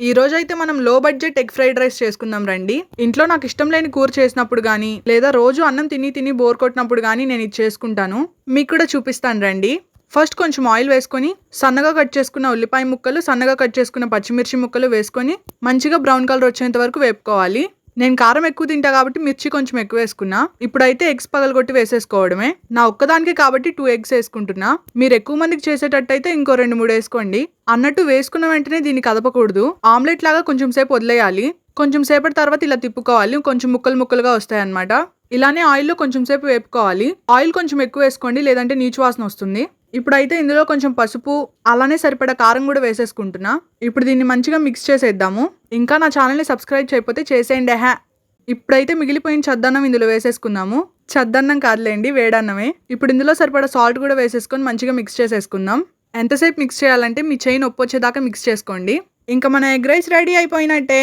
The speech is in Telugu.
ఈ రోజైతే మనం లో బడ్జెట్ ఎగ్ ఫ్రైడ్ రైస్ చేసుకుందాం రండి. ఇంట్లో నాకు ఇష్టం లేని కూర చేసినప్పుడు గానీ, లేదా రోజు అన్నం తిని బోర్ కొట్టినప్పుడు గానీ నేను ఇది చేసుకుంటాను. మీకు కూడా చూపిస్తాను రండి. ఫస్ట్ కొంచెం ఆయిల్ వేసుకొని, సన్నగా కట్ చేసుకున్న ఉల్లిపాయ ముక్కలు, సన్నగా కట్ చేసుకున్న పచ్చిమిర్చి ముక్కలు వేసుకొని, మంచిగా బ్రౌన్ కలర్ వచ్చేంత వరకు వేపుకోవాలి. నేను కారం ఎక్కువ తింటా కాబట్టి మిర్చి కొంచెం ఎక్కువ వేసుకున్నా. ఇప్పుడైతే ఎగ్స్ పగలగొట్టి వేసేసుకోవడమే. నా ఒక్కదానికే కాబట్టి 2 ఎగ్స్ వేసుకుంటున్నా. మీరు ఎక్కువ మందికి చేసేటట్టయితే ఇంకో 2-3 వేసుకోండి. అన్నట్టు వేసుకున్న వెంటనే దీన్ని కదపకూడదు. ఆమ్లెట్ లాగా కొంచెం సేపు వదిలేయాలి. కొంచెం సేపటి తర్వాత ఇలా తిప్పుకోవాలి. కొంచెం ముక్కలు ముక్కలుగా వస్తాయన్నమాట. ఇలానే ఆయిల్లో కొంచెం సేపు వేపుకోవాలి. ఆయిల్ కొంచెం ఎక్కువ వేసుకోండి, లేదంటే నీచు వాసన వస్తుంది. ఇప్పుడైతే ఇందులో కొంచెం పసుపు, అలానే సరిపడా కారం కూడా వేసేసుకుంటున్నా. ఇప్పుడు దీన్ని మంచిగా మిక్స్ చేసేద్దాము. ఇంకా నా ఛానల్ని సబ్స్క్రైబ్ చేయకపోతే చేసేయండి. ఇప్పుడైతే మిగిలిపోయిన చద్దన్నం ఇందులో వేసేసుకుందాము. చద్దన్నం కాదులేండి, వేడన్నమే. ఇప్పుడు ఇందులో సరిపడా సాల్ట్ కూడా వేసేసుకొని మంచిగా మిక్స్ చేసేసుకుందాం. ఎంతసేపు మిక్స్ చేయాలంటే మీ చెయ్యి నొప్పి వచ్చేదాకా మిక్స్ చేసుకోండి. ఇంకా మన ఎగ్ రైస్ రెడీ అయిపోయినట్టే.